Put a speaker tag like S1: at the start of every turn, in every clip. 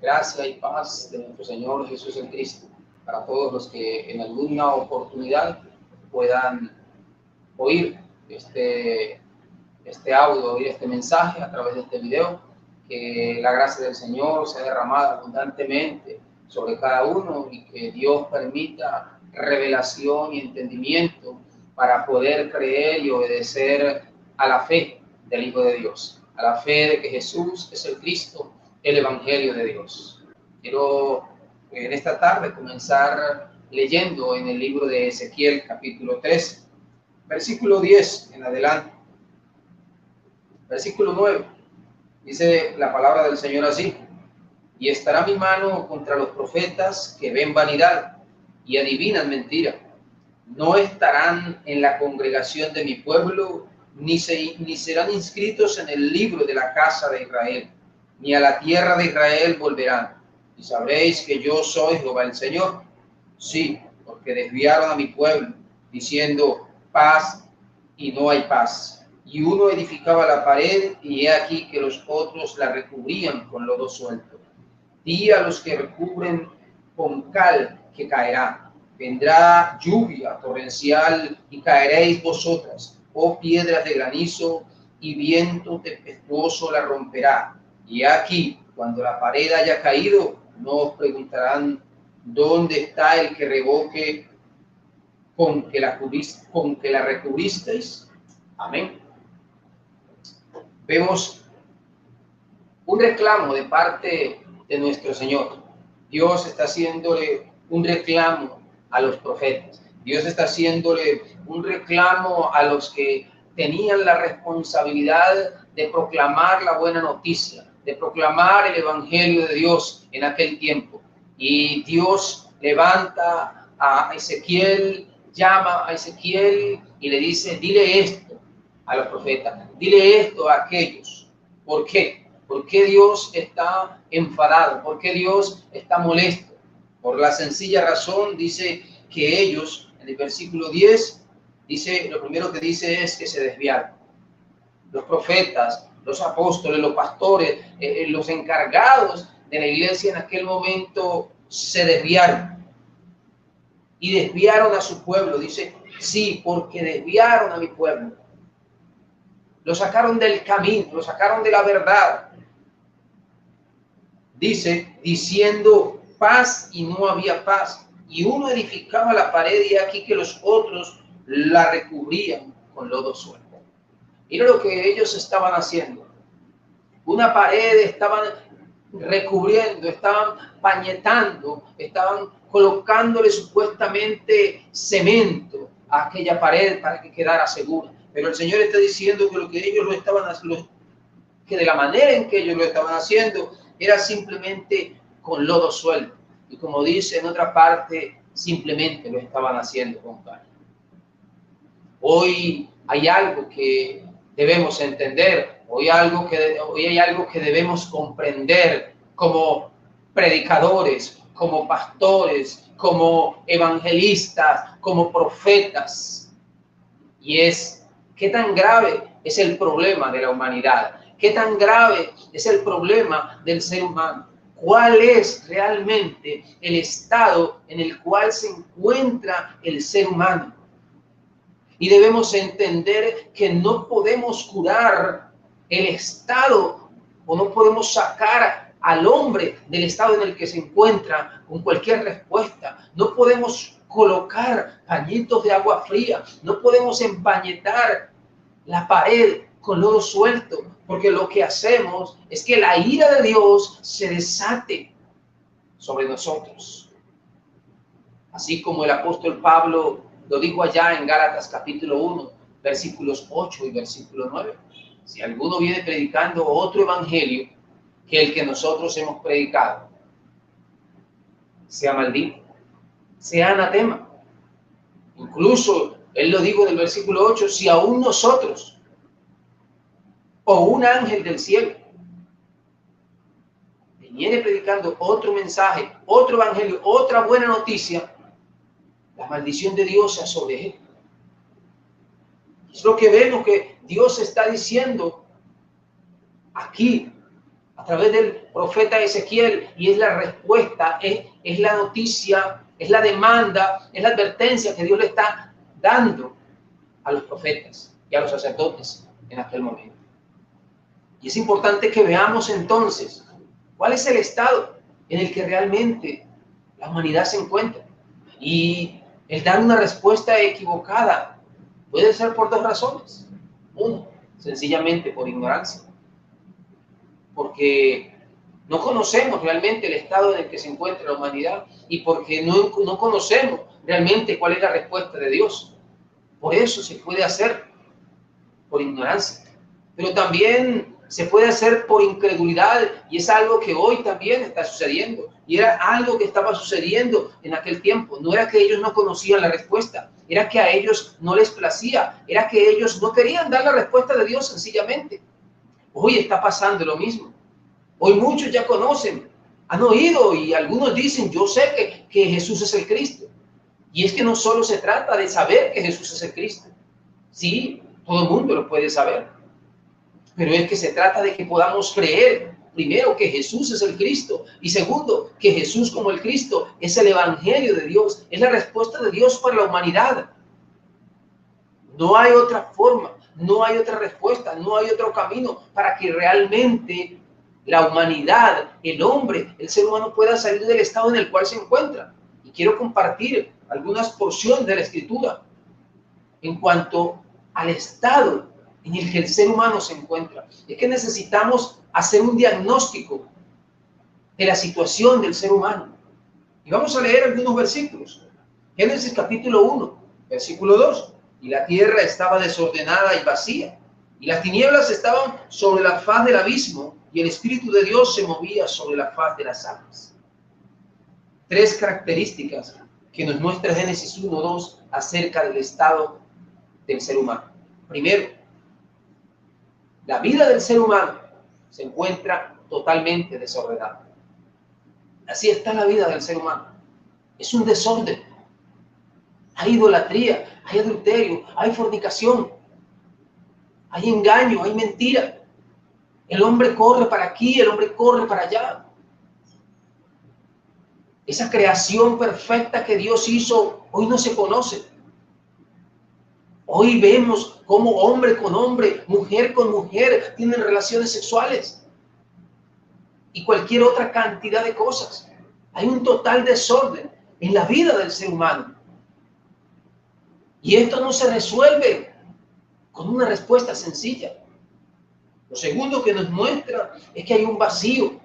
S1: Gracia y paz de nuestro Señor Jesús en Cristo para todos los que en alguna oportunidad puedan oír este audio, oír este mensaje a través de este video. Que la gracia del Señor sea derramada abundantemente sobre cada uno y que Dios permita revelación y entendimiento para poder creer y obedecer a la fe del Hijo de Dios, a la fe de que Jesús es el Cristo, el Evangelio de Dios. Quiero en esta tarde comenzar leyendo en el libro de Ezequiel, capítulo 3, versículo 10 en adelante. Versículo 9. Dice la palabra del Señor así: y estará mi mano contra los profetas que ven vanidad y adivinan mentira. No estarán en la congregación de mi pueblo, ni serán inscritos en el libro de la casa de Israel, ni a la tierra de Israel volverán. Y sabréis que yo soy Jehová el Señor. Sí, porque desviaron a mi pueblo, diciendo paz, y no hay paz. Y uno edificaba la pared, y he aquí que los otros la recubrían con lodo suelto. Di a los que recubren con cal que caerá. Vendrá lluvia torrencial y caeréis vosotras, oh piedras de granizo, y viento tempestuoso la romperá. Y aquí, cuando la pared haya caído, no os preguntarán dónde está el que revoque con que la recubristeis. Amén. Vemos un reclamo de parte de nuestro Señor. Dios está haciéndole un reclamo a los profetas. Dios está haciéndole un reclamo a los que tenían la responsabilidad de proclamar la buena noticia, de proclamar el Evangelio de Dios en aquel tiempo. Y Dios levanta a Ezequiel, llama a Ezequiel y le dice: dile esto a los profetas, dile esto a aquellos. ¿Por qué? ¿Por qué Dios está enfadado? ¿Por qué Dios está molesto? Por la sencilla razón, dice que ellos, en el versículo 10, dice, lo primero que dice es que se desviaron. Los profetas, los apóstoles, los pastores, los encargados de la iglesia en aquel momento se desviaron. Y desviaron a su pueblo. Dice, sí, porque desviaron a mi pueblo. Lo sacaron del camino, lo sacaron de la verdad. Dice, diciendo paz, y no había paz. Y uno edificaba la pared, y aquí que los otros la recubrían con lodo suelto. Mira lo que ellos estaban haciendo. Una pared estaban recubriendo, estaban pañetando, estaban colocándole supuestamente cemento a aquella pared para que quedara segura. Pero el Señor está diciendo que lo que ellos lo estaban haciendo, que de la manera en que ellos lo estaban haciendo, era simplemente con lodo suelto. Y como dice en otra parte, simplemente lo estaban haciendo con cal. Hoy hay algo que debemos entender, hoy hay algo que debemos comprender como predicadores, como pastores, como evangelistas, como profetas. Y es, ¿qué tan grave es el problema de la humanidad? ¿Qué tan grave es el problema del ser humano? ¿Cuál es realmente el estado en el cual se encuentra el ser humano? Y debemos entender que no podemos curar el estado, o no podemos sacar al hombre del estado en el que se encuentra con cualquier respuesta. No podemos colocar pañitos de agua fría, no podemos empañetar la pared con lodo suelto, porque lo que hacemos es que la ira de Dios se desate sobre nosotros. Así como el apóstol Pablo lo dijo allá en Gálatas capítulo 1, versículos 8 y versículo 9. Si alguno viene predicando otro evangelio que el que nosotros hemos predicado, sea maldito, sea anatema. Incluso, él lo dijo en el versículo 8, si aún nosotros o un ángel del cielo viene predicando otro mensaje, otro evangelio, otra buena noticia, la maldición de Dios sea sobre él. Es lo que vemos que Dios está diciendo aquí. a través del profeta Ezequiel, y es la respuesta, es la noticia, es la demanda, es la advertencia que Dios le está dando a los profetas y a los sacerdotes en aquel momento. Y es importante que veamos entonces cuál es el estado en el que realmente la humanidad se encuentra. Y el dar una respuesta equivocada puede ser por dos razones. Uno, sencillamente por ignorancia, porque no conocemos realmente el estado en el que se encuentra la humanidad y porque no conocemos realmente cuál es la respuesta de Dios. Por eso se puede hacer por ignorancia, pero también se puede hacer por incredulidad, y es algo que hoy también está sucediendo, y era algo que estaba sucediendo en aquel tiempo. No era que ellos no conocían la respuesta, era que a ellos no les placía, era que ellos no querían dar la respuesta de Dios sencillamente. Hoy está pasando lo mismo. Hoy muchos ya conocen, han oído, y algunos dicen: yo sé que Jesús es el Cristo. Y es que no solo se trata de saber que Jesús es el Cristo. Sí, todo el mundo lo puede saber. Pero es que se trata de que podamos creer, primero, que Jesús es el Cristo, y segundo, que Jesús como el Cristo es el Evangelio de Dios, es la respuesta de Dios para la humanidad. No hay otra forma, no hay otra respuesta, no hay otro camino para que realmente la humanidad, el hombre, el ser humano pueda salir del estado en el cual se encuentra. Y quiero compartir algunas porciones de la Escritura en cuanto al estado en el que el ser humano se encuentra. Es que necesitamos hacer un diagnóstico de la situación del ser humano. Y vamos a leer algunos versículos. Génesis capítulo 1, versículo 2. Y la tierra estaba desordenada y vacía, y las tinieblas estaban sobre la faz del abismo, y el Espíritu de Dios se movía sobre la faz de las aguas. Tres características que nos muestra Génesis 1:2 acerca del estado del ser humano. Primero, la vida del ser humano se encuentra totalmente desordenada. Así está la vida del ser humano. Es un desorden. Hay idolatría, hay adulterio, hay fornicación, hay engaño, hay mentira. El hombre corre para aquí, el hombre corre para allá. Esa creación perfecta que Dios hizo hoy no se conoce. Hoy vemos cómo hombre con hombre, mujer con mujer tienen relaciones sexuales y cualquier otra cantidad de cosas. Hay un total desorden en la vida del ser humano. Y esto no se resuelve con una respuesta sencilla. Lo segundo que nos muestra es que hay un vacío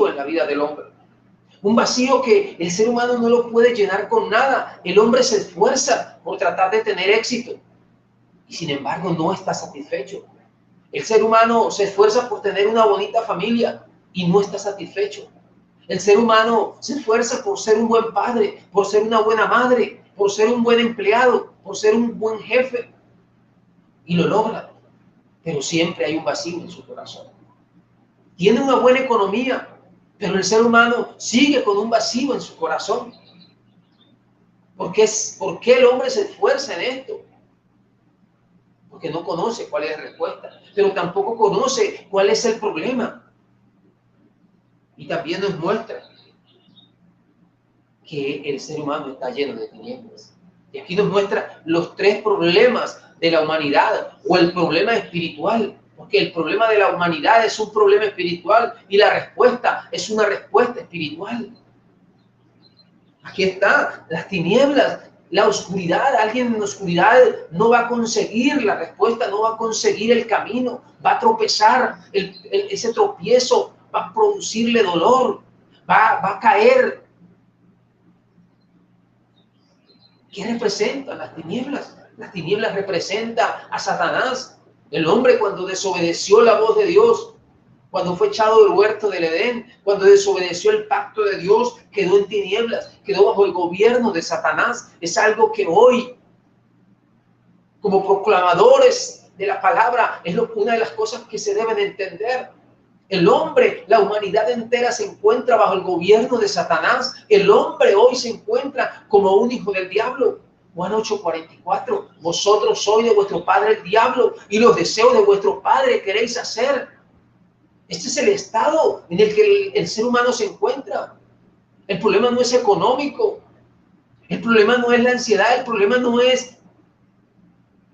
S1: en la vida del hombre. Un vacío que el ser humano no lo puede llenar con nada. El hombre se esfuerza por tratar de tener éxito y sin embargo no está satisfecho. El ser humano se esfuerza por tener una bonita familia y no está satisfecho. El ser humano se esfuerza por ser un buen padre, por ser una buena madre, por ser un buen empleado, por ser un buen jefe, y lo logra, pero siempre hay un vacío en su corazón. Tiene una buena economía, pero el ser humano sigue con un vacío en su corazón. ¿Por qué el hombre se esfuerza en esto? Porque no conoce cuál es la respuesta, pero tampoco conoce cuál es el problema. Y también nos muestra que el ser humano está lleno de tinieblas. Y aquí nos muestra los tres problemas de la humanidad, o el problema espiritual, porque el problema de la humanidad es un problema espiritual y la respuesta es una respuesta espiritual. Aquí está, las tinieblas, la oscuridad. Alguien en la oscuridad no va a conseguir la respuesta, no va a conseguir el camino, va a tropezar, ese tropiezo va a producirle dolor, va a caer. ¿Qué representan las tinieblas? Las tinieblas representan a Satanás. El hombre, cuando desobedeció la voz de Dios, cuando fue echado del huerto del Edén, cuando desobedeció el pacto de Dios, quedó en tinieblas, quedó bajo el gobierno de Satanás. Es algo que hoy, como proclamadores de la palabra, es una de las cosas que se deben entender. El hombre, la humanidad entera se encuentra bajo el gobierno de Satanás. El hombre hoy se encuentra como un hijo del diablo. Juan 8:44, vosotros sois de vuestro padre el diablo y los deseos de vuestro padre queréis hacer. Este es el estado en el que el ser humano se encuentra. El problema no es económico. El problema no es la ansiedad. El problema no es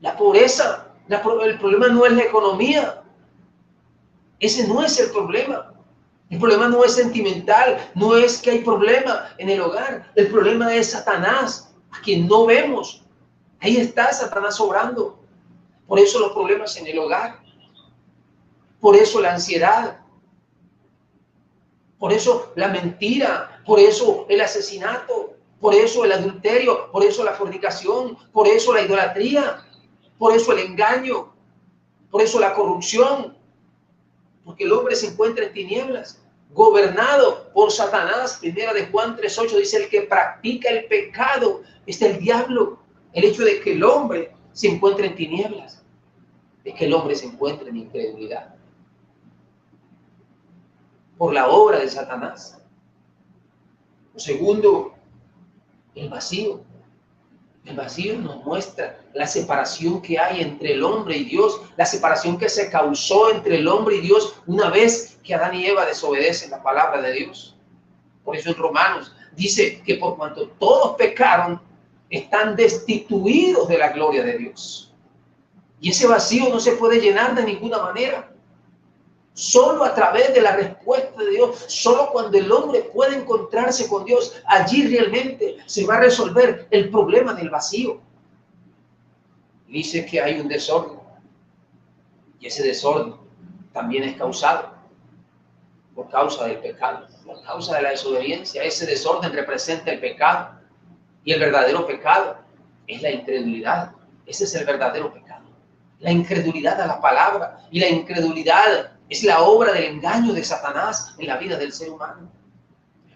S1: la pobreza. El problema no es la economía. Ese no es el problema. El problema no es sentimental. No es que hay problema en el hogar. El problema es Satanás, a quien no vemos. Ahí está Satanás obrando. Por eso los problemas en el hogar. Por eso la ansiedad. Por eso la mentira. Por eso el asesinato. Por eso el adulterio. Por eso la fornicación. Por eso la idolatría. Por eso el engaño. Por eso la corrupción. Porque el hombre se encuentra en tinieblas, gobernado por Satanás. Primera de Juan 3:8 dice: el que practica el pecado es el diablo. El hecho de que el hombre se encuentre en tinieblas es que el hombre se encuentra en incredulidad por la obra de Satanás. Lo segundo, el vacío. El vacío nos muestra la separación que hay entre el hombre y Dios, la separación que se causó entre el hombre y Dios una vez que Adán y Eva desobedecen la palabra de Dios. Por eso en Romanos dice que por cuanto todos pecaron, están destituidos de la gloria de Dios. Y ese vacío no se puede llenar de ninguna manera. Solo a través de la respuesta de Dios, solo cuando el hombre puede encontrarse con Dios, allí realmente se va a resolver el problema del vacío. Dice que hay un desorden, y ese desorden también es causado por causa del pecado, por causa de la desobediencia. Ese desorden representa el pecado, y el verdadero pecado es la incredulidad. Ese es el verdadero pecado, la incredulidad a la palabra, y la incredulidad es la obra del engaño de Satanás en la vida del ser humano.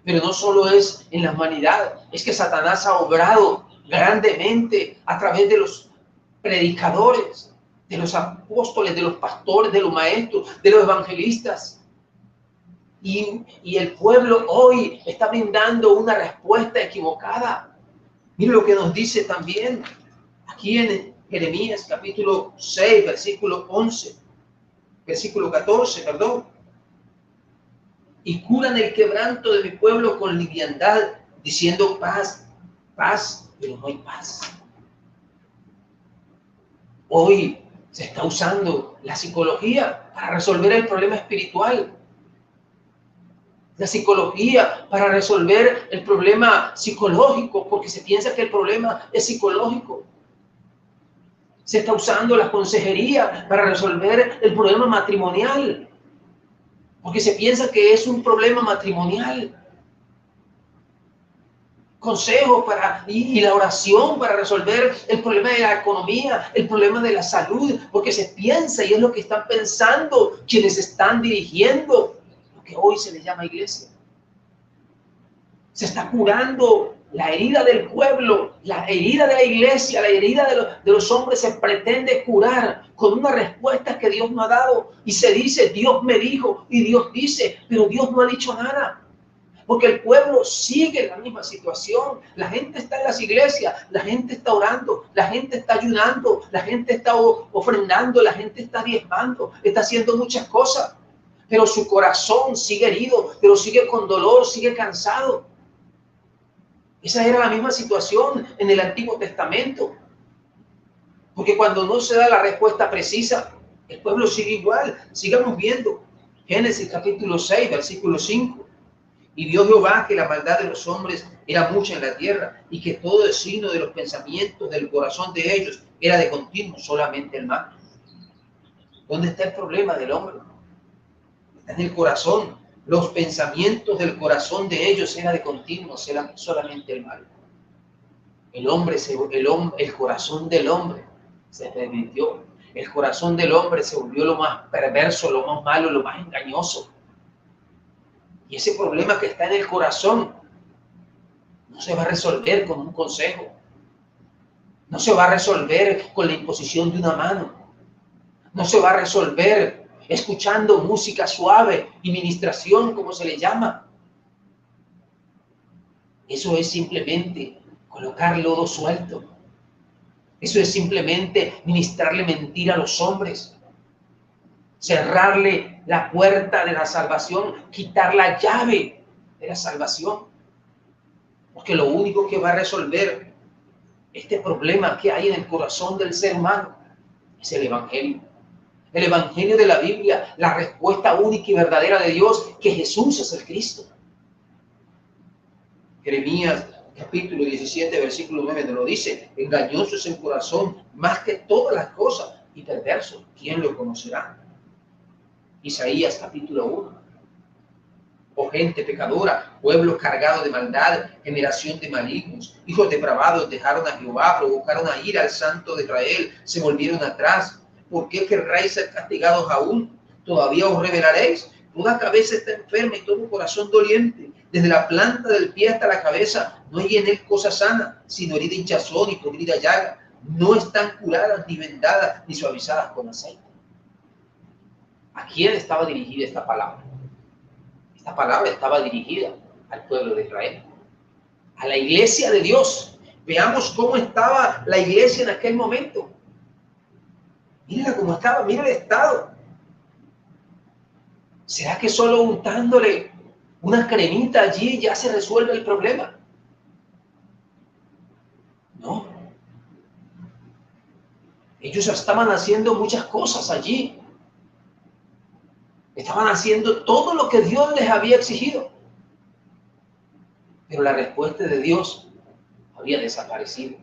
S1: Pero no solo es en la humanidad, es que Satanás ha obrado grandemente a través de los predicadores, de los apóstoles, de los pastores, de los maestros, de los evangelistas. Y el pueblo hoy está brindando una respuesta equivocada. Mire lo que nos dice también aquí en Jeremías capítulo 6, versículo 11. Versículo 14, perdón. Y curan el quebranto de mi pueblo con liviandad, diciendo paz, paz, pero no hay paz. Hoy se está usando la psicología para resolver el problema espiritual. La psicología para resolver el problema psicológico, porque se piensa que el problema es psicológico. Se está usando la consejería para resolver el problema matrimonial, porque se piensa que es un problema matrimonial. Consejos y la oración para resolver el problema de la economía, el problema de la salud, porque se piensa, y es lo que están pensando quienes están dirigiendo lo que hoy se le llama iglesia. Se está curando la herida del pueblo, la herida de la iglesia, la herida de los hombres se pretende curar con una respuesta que Dios no ha dado. Y se dice, Dios me dijo, y Dios dice, pero Dios no ha dicho nada. Porque el pueblo sigue en la misma situación. La gente está en las iglesias, la gente está orando, la gente está ayunando, la gente está ofrendando, la gente está diezmando, está haciendo muchas cosas. Pero su corazón sigue herido, pero sigue con dolor, sigue cansado. Esa era la misma situación en el Antiguo Testamento. Porque cuando no se da la respuesta precisa, el pueblo sigue igual. Sigamos viendo. Génesis capítulo 6, versículo 5. Y vio Jehová que la maldad de los hombres era mucha en la tierra, y que todo designio de los pensamientos del corazón de ellos era de continuo solamente el mal. ¿Dónde está el problema del hombre? Está en el corazón. Los pensamientos del corazón de ellos era de continuo, era solamente el mal. El corazón del hombre se pervirtió. El corazón del hombre se volvió lo más perverso, lo más malo, lo más engañoso. Y ese problema que está en el corazón no se va a resolver con un consejo. No se va a resolver con la imposición de una mano. No se va a resolver escuchando música suave y ministración, como se le llama. Eso es simplemente colocar lodo suelto. Eso es simplemente ministrarle mentira a los hombres. Cerrarle la puerta de la salvación, quitar la llave de la salvación. Porque lo único que va a resolver este problema que hay en el corazón del ser humano es el Evangelio. El Evangelio de la Biblia, la respuesta única y verdadera de Dios, que Jesús es el Cristo. Jeremías capítulo 17, versículo 9 nos lo dice: engañoso es el corazón más que todas las cosas y perverso, ¿quién lo conocerá? Isaías capítulo 1. Oh gente pecadora, pueblo cargado de maldad, generación de malignos, hijos depravados, dejaron a Jehová, provocaron a ira al Santo de Israel, se volvieron atrás. ¿Por qué querráis ser castigados aún? ¿Todavía os rebelaréis? Toda cabeza está enferma y todo corazón doliente. Desde la planta del pie hasta la cabeza no hay en él cosa sana, sino herida hinchazón y podrida llaga. No están curadas, ni vendadas, ni suavizadas con aceite. ¿A quién estaba dirigida esta palabra? Esta palabra estaba dirigida al pueblo de Israel, a la iglesia de Dios. Veamos cómo estaba la iglesia en aquel momento. Mírala cómo estaba, mira el estado. ¿Será que solo untándole una cremita allí ya se resuelve el problema? No. Ellos estaban haciendo muchas cosas allí. Estaban haciendo todo lo que Dios les había exigido. Pero la respuesta de Dios había desaparecido.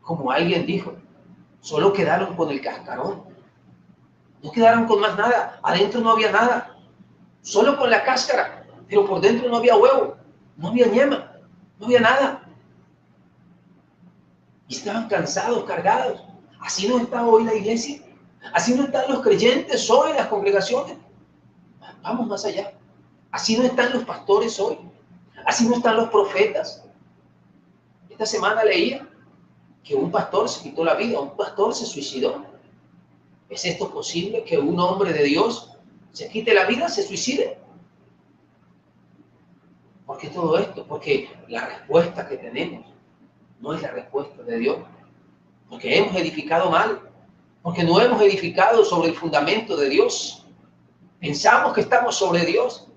S1: Como alguien dijo, solo quedaron con el cascarón. No quedaron con más nada. Adentro no había nada. Solo con la cáscara. Pero por dentro no había huevo. No había yema. No había nada. Y estaban cansados, cargados. Así no está hoy la iglesia. Así no están los creyentes hoy en las congregaciones. Vamos más allá. Así no están los pastores hoy. Así no están los profetas. Esta semana leía que un pastor se quitó la vida, un pastor se suicidó. ¿Es esto posible, que un hombre de Dios se quite la vida, se suicide? ¿Por qué todo esto? Porque la respuesta que tenemos no es la respuesta de Dios. Porque hemos edificado mal. Porque no hemos edificado sobre el fundamento de Dios. Pensamos que estamos sobre Dios.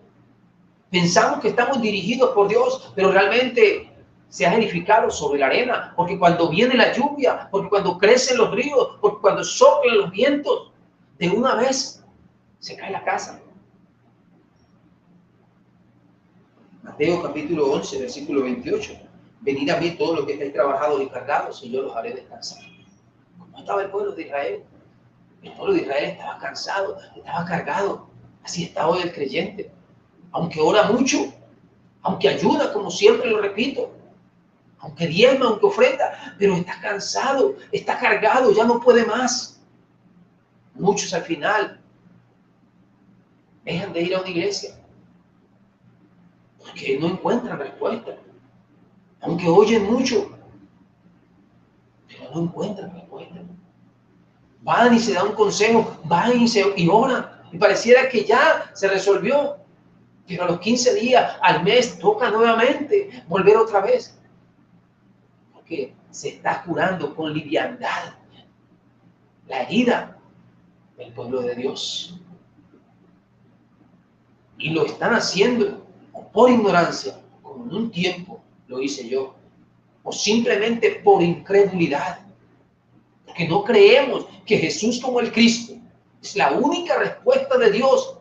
S1: Pensamos que estamos dirigidos por Dios, pero realmente se ha edificado sobre la arena. Porque cuando viene la lluvia, porque cuando crecen los ríos, porque cuando soplan los vientos, de una vez se cae la casa. Mateo capítulo 11, versículo 28. Venid a mí todos los que estáis trabajados y cargados, y yo los haré descansar. ¿Cómo estaba el pueblo de Israel? El pueblo de Israel estaba cansado, estaba cargado. Así está hoy el creyente. Aunque ora mucho, aunque ayuda, como siempre lo repito, aunque diezma, aunque ofrenda, pero está cansado, está cargado, ya no puede más. Muchos al final dejan de ir a una iglesia porque no encuentran respuesta. Aunque oyen mucho, pero no encuentran respuesta. Van y se dan un consejo, van y oran, y pareciera que ya se resolvió. Pero a los 15 días, al mes, toca nuevamente volver otra vez. Porque se está curando con liviandad la herida del pueblo de Dios. Y lo están haciendo o por ignorancia, como en un tiempo lo hice yo, o simplemente por incredulidad. Porque no creemos que Jesús como el Cristo es la única respuesta de Dios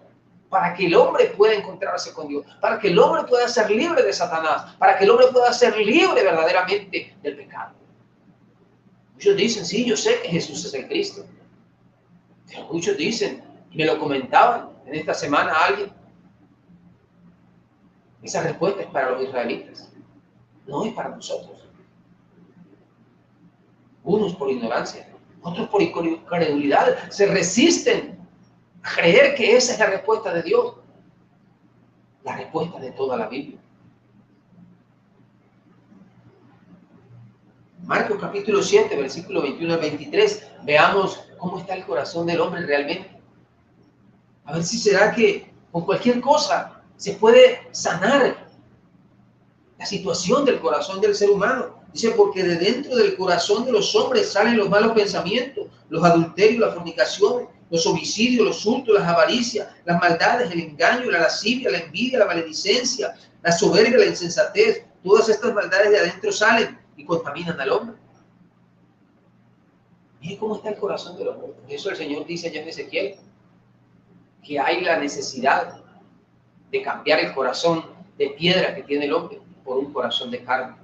S1: para que el hombre pueda encontrarse con Dios, para que el hombre pueda ser libre de Satanás, para que el hombre pueda ser libre verdaderamente del pecado. Muchos dicen, sí, yo sé que Jesús es el Cristo. Pero muchos dicen, y me lo comentaban en esta semana alguien, esa respuesta es para los israelitas, no es para nosotros. Unos por ignorancia, otros por incredulidad, se resisten a creer que esa es la respuesta de Dios, la respuesta de toda la Biblia. Marcos capítulo 7, versículo 21 al 23, veamos cómo está el corazón del hombre realmente. A ver si será que con cualquier cosa se puede sanar la situación del corazón del ser humano. Dice, porque de dentro del corazón de los hombres salen los malos pensamientos, los adulterios, las fornicaciones, los homicidios, los hurtos, las avaricias, las maldades, el engaño, la lascivia, la envidia, la maledicencia, la soberbia, la insensatez. Todas estas maldades de adentro salen y contaminan al hombre. Mire cómo está el corazón del hombre. Por eso el Señor dice allá en Ezequiel que hay la necesidad de cambiar el corazón de piedra que tiene el hombre por un corazón de carne.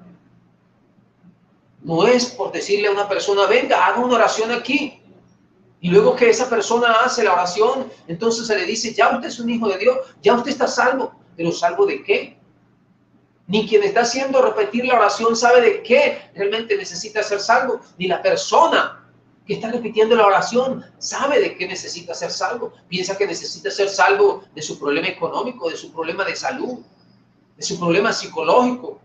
S1: No es por decirle a una persona, venga, haga una oración aquí. Y luego que esa persona hace la oración, entonces se le dice, ya usted es un hijo de Dios, ya usted está salvo. ¿Pero salvo de qué? Ni quien está haciendo repetir la oración sabe de qué realmente necesita ser salvo. Ni la persona que está repitiendo la oración sabe de qué necesita ser salvo. Piensa que necesita ser salvo de su problema económico, de su problema de salud, de su problema psicológico.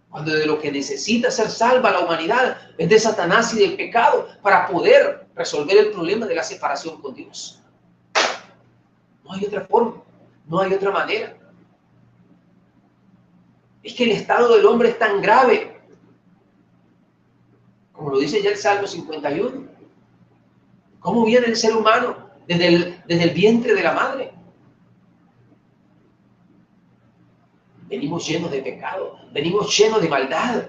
S1: Cuando de lo que necesita ser salva la humanidad es de Satanás y del pecado para poder resolver el problema de la separación con Dios. No hay otra forma, no hay otra manera. Es que el estado del hombre es tan grave, como lo dice ya el Salmo 51. ¿Cómo viene el ser humano desde el vientre de la madre? Venimos llenos de pecado, venimos llenos de maldad.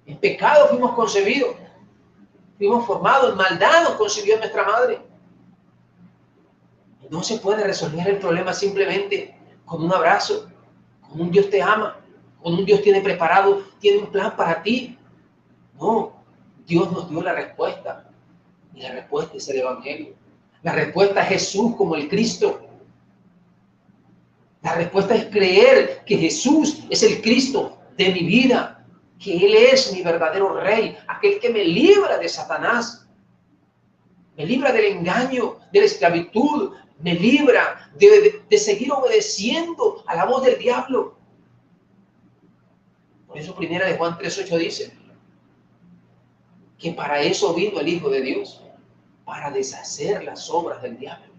S1: En pecado fuimos concebidos, fuimos formados, en maldad nos concibió nuestra madre. No se puede resolver el problema simplemente con un abrazo, con un Dios te ama, con un Dios tiene preparado, tiene un plan para ti. No, Dios nos dio la respuesta. Y la respuesta es el Evangelio. La respuesta es Jesús como el Cristo. La respuesta es creer que Jesús es el Cristo de mi vida, que Él es mi verdadero Rey, aquel que me libra de Satanás, me libra del engaño, de la esclavitud, me libra de seguir obedeciendo a la voz del diablo. Por eso primera de Juan 3:8 dice que para eso vino el Hijo de Dios, para deshacer las obras del diablo.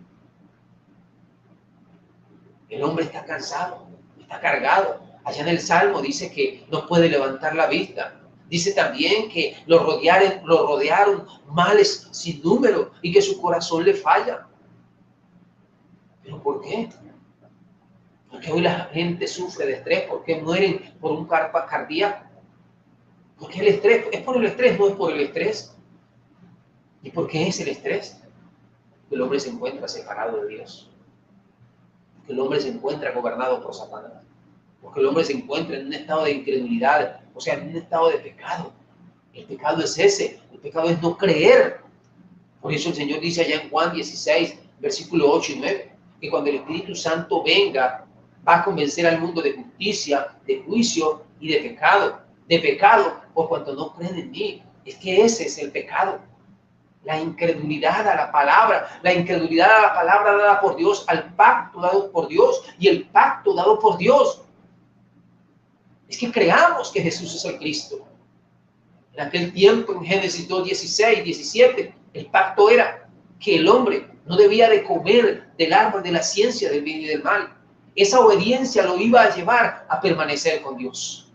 S1: El hombre está cansado, está cargado. Allá en el Salmo dice que no puede levantar la vista. Dice también que lo rodearon males sin número y que su corazón le falla. ¿Pero por qué? Porque hoy la gente sufre de estrés, porque mueren por un paro cardíaco. Porque el estrés es por el estrés, no es por el estrés. ¿Y por qué es el estrés? El hombre se encuentra separado de Dios. Que el hombre se encuentra gobernado por Satanás, porque el hombre se encuentra en un estado de incredulidad, o sea, en un estado de pecado. El pecado es ese, el pecado es no creer. Por eso el Señor dice allá en Juan 16, versículo 8 y 9, que cuando el Espíritu Santo venga, va a convencer al mundo de justicia, de juicio y de pecado. De pecado, por cuanto no creen en mí. Es que ese es el pecado. La incredulidad a la palabra dada por Dios, al pacto dado por Dios y el pacto dado por Dios. Es que creamos que Jesús es el Cristo. En aquel tiempo, en Génesis 2, 16, 17, el pacto era que el hombre no debía de comer del árbol de la ciencia del bien y del mal. Esa obediencia lo iba a llevar a permanecer con Dios.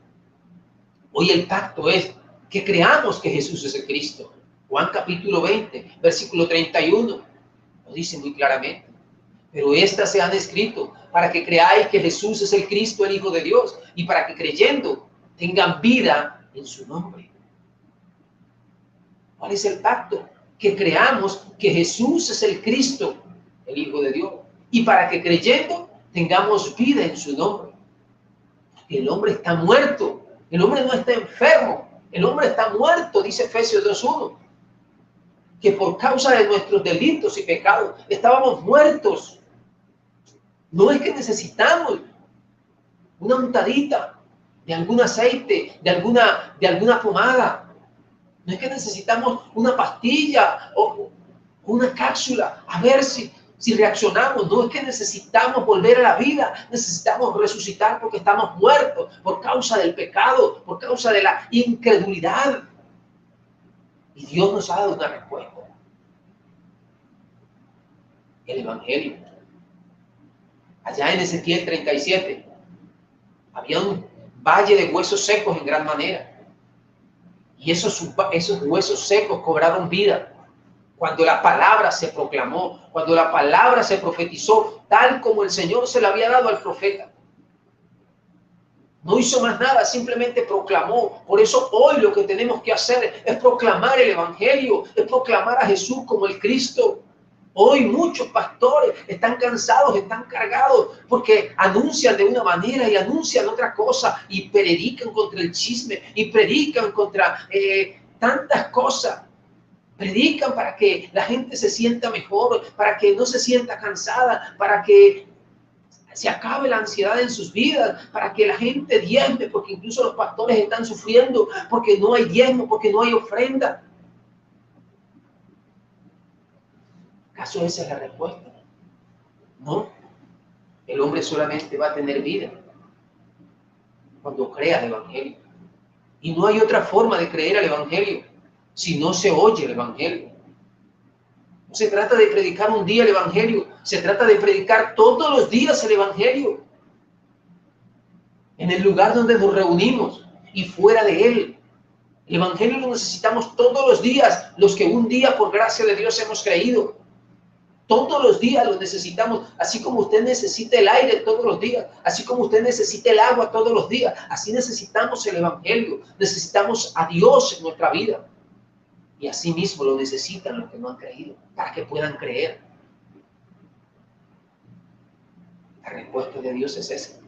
S1: Hoy el pacto es que creamos que Jesús es el Cristo. Juan capítulo 20, versículo 31, lo dice muy claramente. Pero estas se han escrito para que creáis que Jesús es el Cristo, el Hijo de Dios, y para que creyendo tengan vida en su nombre. ¿Cuál es el pacto? Que creamos que Jesús es el Cristo, el Hijo de Dios, y para que creyendo tengamos vida en su nombre. Porque el hombre está muerto, el hombre no está enfermo, el hombre está muerto, dice Efesios 2:1. Que por causa de nuestros delitos y pecados estábamos muertos. No es que necesitamos una untadita de algún aceite, de alguna pomada. No es que necesitamos una pastilla o una cápsula a ver si reaccionamos. No es que necesitamos volver a la vida, necesitamos resucitar porque estamos muertos por causa del pecado, por causa de la incredulidad. Y Dios nos ha dado una respuesta. El Evangelio. Allá en Ezequiel 37, había un valle de huesos secos en gran manera. Y esos huesos secos cobraron vida cuando la palabra se proclamó, cuando la palabra se profetizó, tal como el Señor se la había dado al profeta. No hizo más nada, simplemente proclamó. Por eso hoy lo que tenemos que hacer es proclamar el Evangelio, es proclamar a Jesús como el Cristo. Hoy muchos pastores están cansados, están cargados, porque anuncian de una manera y anuncian otra cosa y predican contra el chisme y predican contra tantas cosas. Predican para que la gente se sienta mejor, para que no se sienta cansada, para que se acabe la ansiedad en sus vidas, para que la gente diezme, porque incluso los pastores están sufriendo, porque no hay diezmo, porque no hay ofrenda. ¿Acaso esa es la respuesta? No. El hombre solamente va a tener vida cuando crea el Evangelio. Y no hay otra forma de creer al Evangelio si no se oye el Evangelio. No se trata de predicar un día el Evangelio, se trata de predicar todos los días el Evangelio. En el lugar donde nos reunimos y fuera de él. El Evangelio lo necesitamos todos los días, los que un día por gracia de Dios hemos creído. Todos los días lo necesitamos, así como usted necesita el aire todos los días, así como usted necesita el agua todos los días, así necesitamos el Evangelio, necesitamos a Dios en nuestra vida. Y así mismo lo necesitan los que no han creído, para que puedan creer. La respuesta de Dios es esa.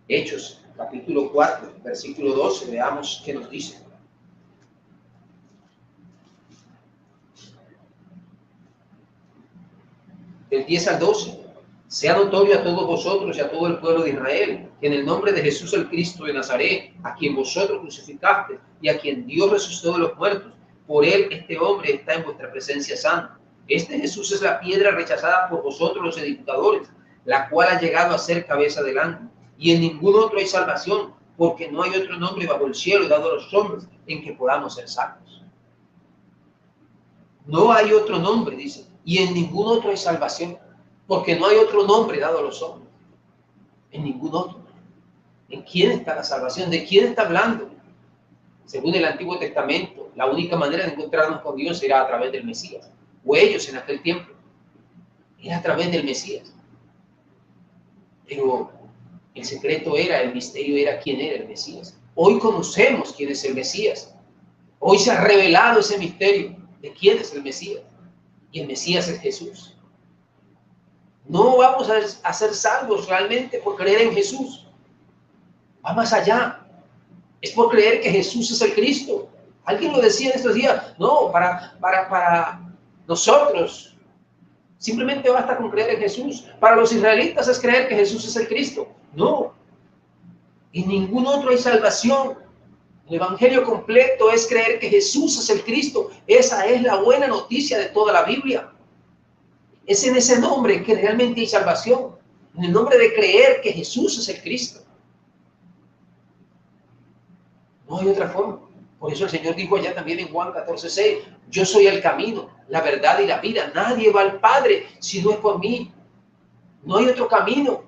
S1: Hechos, capítulo 4, versículo 12, veamos qué nos dice. Del 10 al 12. Sea notorio a todos vosotros y a todo el pueblo de Israel, que en el nombre de Jesús el Cristo de Nazaret, a quien vosotros crucificaste y a quien Dios resucitó de los muertos, por él este hombre está en vuestra presencia sano. Este Jesús es la piedra rechazada por vosotros los edificadores, la cual ha llegado a ser cabeza del ángulo. Y en ningún otro hay salvación, porque no hay otro nombre bajo el cielo dado a los hombres en que podamos ser salvos. No hay otro nombre, dice, y en ningún otro hay salvación, porque no hay otro nombre dado a los hombres. En ningún otro. ¿En quién está la salvación? ¿De quién está hablando? Según el Antiguo Testamento, la única manera de encontrarnos con Dios era a través del Mesías. O ellos en aquel tiempo. Era a través del Mesías. Pero el secreto era, el misterio era quién era el Mesías. Hoy conocemos quién es el Mesías. Hoy se ha revelado ese misterio de quién es el Mesías. Y el Mesías es Jesús. No vamos a ser salvos realmente por creer en Jesús. Va más allá. Es por creer que Jesús es el Cristo. Alguien lo decía en estos días. No, para nosotros simplemente basta con creer en Jesús. Para los israelitas es creer que Jesús es el Cristo. No. En ningún otro hay salvación. El Evangelio completo es creer que Jesús es el Cristo. Esa es la buena noticia de toda la Biblia. Es en ese nombre que realmente hay salvación. En el nombre de creer que Jesús es el Cristo. No hay otra forma. Por eso el Señor dijo allá también en Juan 14:6, yo soy el camino, la verdad y la vida. Nadie va al Padre si no es por mí. No hay otro camino.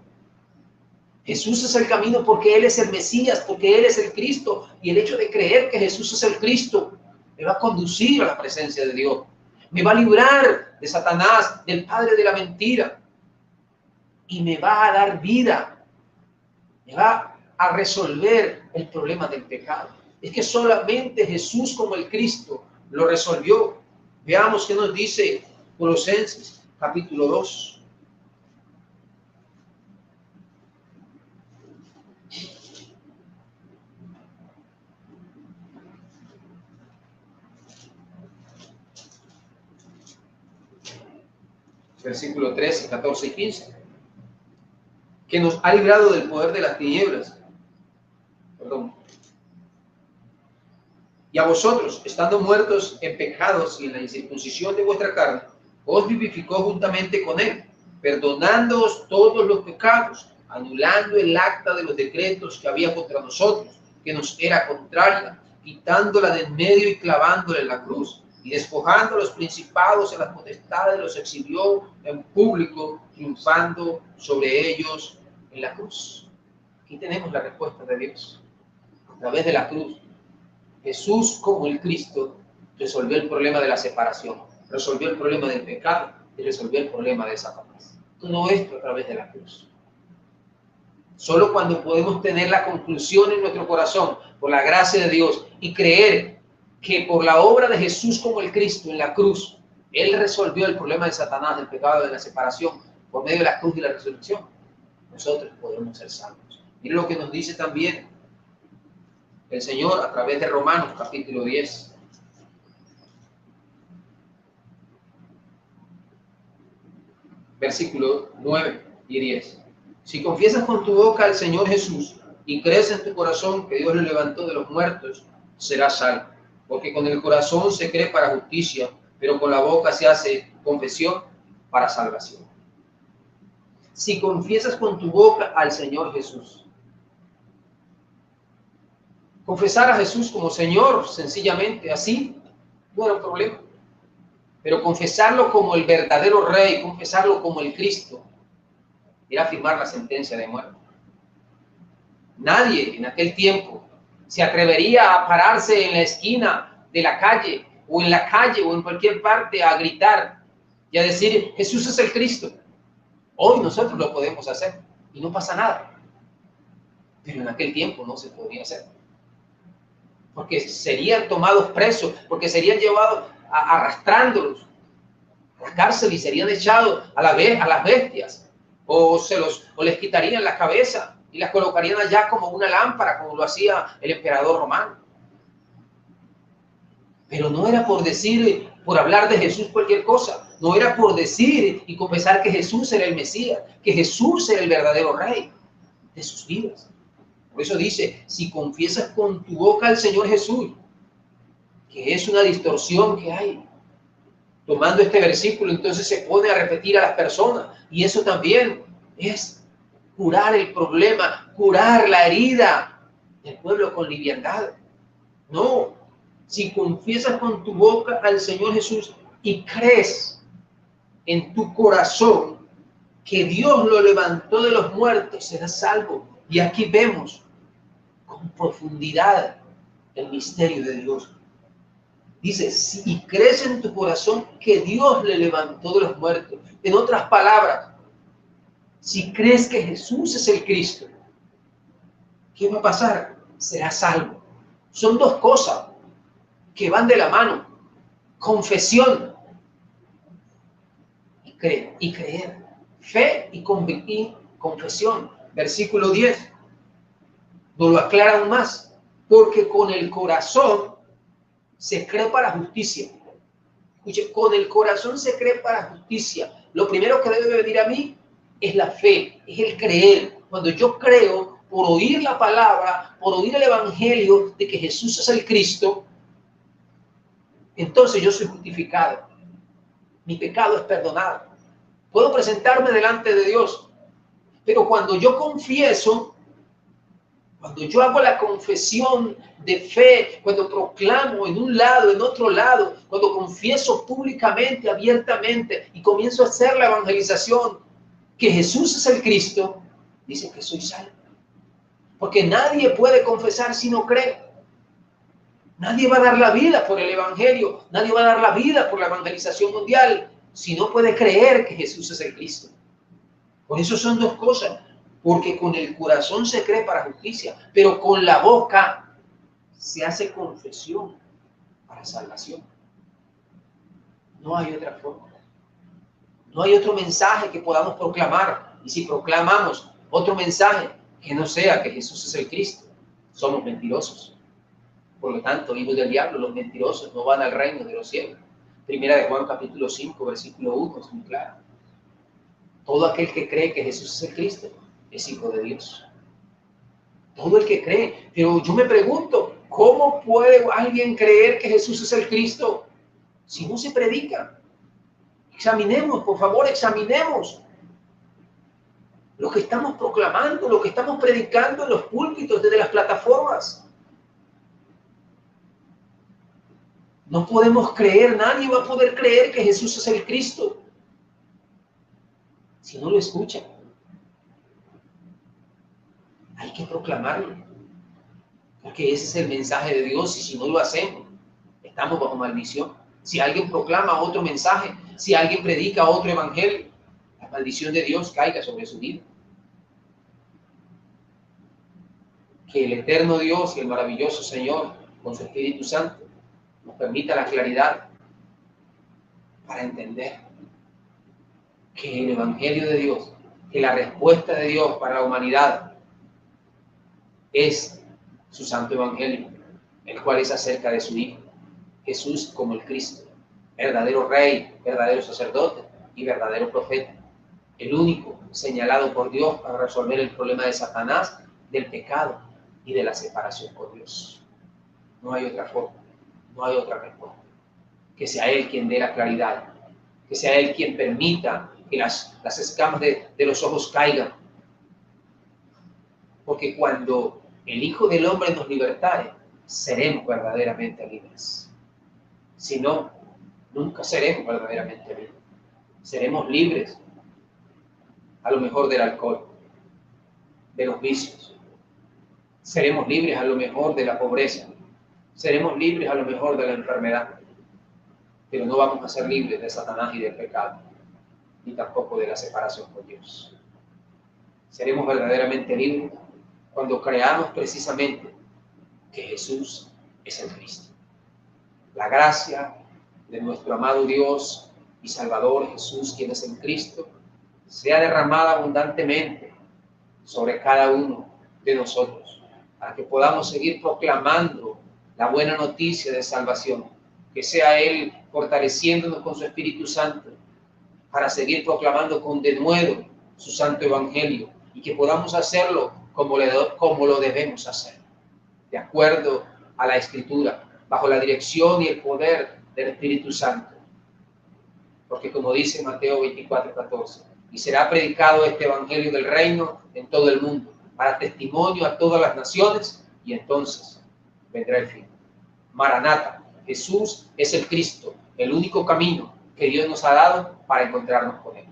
S1: Jesús es el camino porque Él es el Mesías, porque Él es el Cristo. Y el hecho de creer que Jesús es el Cristo me va a conducir a la presencia de Dios. Me va a librar de Satanás, del padre de la mentira. Y me va a dar vida. Me va a resolver el problema del pecado. Es que solamente Jesús como el Cristo lo resolvió. Veamos qué nos dice Colosenses, capítulo 2. Versículo 13, 14 y 15, que nos ha librado del poder de las tinieblas. Y a vosotros, estando muertos en pecados y en la incircuncisión de vuestra carne, os vivificó juntamente con él, perdonándoos todos los pecados, anulando el acta de los decretos que había contra nosotros, que nos era contraria, quitándola de en medio y clavándola en la cruz. Y despojando a los principados y a las potestades, los exhibió en público, triunfando sobre ellos en la cruz. Aquí tenemos la respuesta de Dios. A través de la cruz, Jesús como el Cristo resolvió el problema de la separación, resolvió el problema del pecado y resolvió el problema de Satanás. Todo esto a través de la cruz. Solo cuando podemos tener la conclusión en nuestro corazón, por la gracia de Dios, y creer que por la obra de Jesús como el Cristo en la cruz, Él resolvió el problema de Satanás, del pecado, de la separación, por medio de la cruz y la resurrección, nosotros podemos ser salvos. Mire lo que nos dice también el Señor a través de Romanos capítulo 10. Versículos 9 y 10. Si confiesas con tu boca al Señor Jesús y crees en tu corazón que Dios le levantó de los muertos, serás salvo. Porque con el corazón se cree para justicia, pero con la boca se hace confesión para salvación. Si confiesas con tu boca al Señor Jesús. Confesar a Jesús como Señor, sencillamente, así, no era un problema. Pero confesarlo como el verdadero Rey, confesarlo como el Cristo, era firmar la sentencia de muerte. Nadie en aquel tiempo se atrevería a pararse en la esquina de la calle o en la calle o en cualquier parte a gritar y a decir, Jesús es el Cristo. Hoy nosotros lo podemos hacer y no pasa nada. Pero en aquel tiempo no se podría hacer. Porque serían tomados presos, porque serían llevados arrastrándolos a la cárcel y serían echados a las bestias. O les quitarían la cabeza y las colocarían allá como una lámpara, como lo hacía el emperador romano. Pero no era por decir, por hablar de Jesús cualquier cosa. No era por decir y confesar que Jesús era el Mesías, que Jesús era el verdadero Rey de sus vidas. Por eso dice, si confiesas con tu boca al Señor Jesús, que es una distorsión que hay. Tomando este versículo, entonces se pone a repetir a las personas. Y eso también es curar el problema, curar la herida del pueblo con liviandad. No, si confiesas con tu boca al Señor Jesús y crees en tu corazón que Dios lo levantó de los muertos, serás salvo. Y aquí vemos con profundidad el misterio de Dios. Dice, si crees en tu corazón que Dios le levantó de los muertos. En otras palabras, si crees que Jesús es el Cristo, ¿qué va a pasar? Serás salvo. Son dos cosas que van de la mano. Confesión y creer. Fe y confesión. Versículo 10. Nos lo aclara aún más. Porque con el corazón se cree para justicia. Escuche, con el corazón se cree para justicia. Lo primero que debe venir a mí es la fe, es el creer. Cuando yo creo, por oír la palabra, por oír el evangelio de que Jesús es el Cristo, entonces yo soy justificado. Mi pecado es perdonado. Puedo presentarme delante de Dios. Pero cuando yo confieso, cuando yo hago la confesión de fe, cuando proclamo en un lado, en otro lado, cuando confieso públicamente, abiertamente y comienzo a hacer la evangelización que Jesús es el Cristo, dice que soy salvo. Porque nadie puede confesar si no cree. Nadie va a dar la vida por el evangelio, nadie va a dar la vida por la evangelización mundial si no puede creer que Jesús es el Cristo. Por eso son dos cosas. Porque con el corazón se cree para justicia, pero con la boca se hace confesión para salvación. No hay otra forma. No hay otro mensaje que podamos proclamar. Y si proclamamos otro mensaje que no sea que Jesús es el Cristo, somos mentirosos. Por lo tanto, hijos del diablo, los mentirosos no van al reino de los cielos. Primera de Juan capítulo 5, versículo 1, es muy claro. Todo aquel que cree que Jesús es el Cristo es hijo de Dios. Todo el que cree. Pero yo me pregunto, ¿cómo puede alguien creer que Jesús es el Cristo si no se predica? Examinemos, por favor, examinemos lo que estamos proclamando, lo que estamos predicando en los púlpitos, desde las plataformas. No podemos creer, nadie va a poder creer que Jesús es el Cristo si no lo escuchan. Hay que proclamarlo. Porque ese es el mensaje de Dios y si no lo hacemos, estamos bajo maldición. Si alguien proclama otro mensaje, si alguien predica otro evangelio, la maldición de Dios caiga sobre su vida. Que el eterno Dios y el maravilloso Señor, con su Espíritu Santo, nos permita la claridad para entender que el evangelio de Dios, que la respuesta de Dios para la humanidad es su santo evangelio, el cual es acerca de su Hijo, Jesús como el Cristo, verdadero Rey, verdadero sacerdote y verdadero profeta, el único señalado por Dios para resolver el problema de Satanás, del pecado y de la separación con Dios. No hay otra forma, no hay otra respuesta. Que sea Él quien dé la claridad, que sea Él quien permita que las escamas de los ojos caigan. Porque cuando el Hijo del Hombre nos libertare, seremos verdaderamente libres. Si no, nunca seremos verdaderamente libres. Seremos libres, a lo mejor del alcohol, de los vicios. Seremos libres a lo mejor de la pobreza. Seremos libres a lo mejor de la enfermedad. Pero no vamos a ser libres de Satanás y del pecado, ni tampoco de la separación con Dios. Seremos verdaderamente libres cuando creamos precisamente que Jesús es el Cristo. La gracia de nuestro amado Dios y Salvador Jesús, quien es el Cristo, sea derramada abundantemente sobre cada uno de nosotros, para que podamos seguir proclamando la buena noticia de salvación, que sea Él fortaleciéndonos con su Espíritu Santo, para seguir proclamando con denuedo su santo evangelio, y que podamos hacerlo como lo debemos hacer, de acuerdo a la Escritura, bajo la dirección y el poder del Espíritu Santo. Porque como dice Mateo 24:14, y será predicado este evangelio del reino en todo el mundo, para testimonio a todas las naciones, y entonces vendrá el fin. Maranata, Jesús es el Cristo, el único camino que Dios nos ha dado para encontrarnos con Él.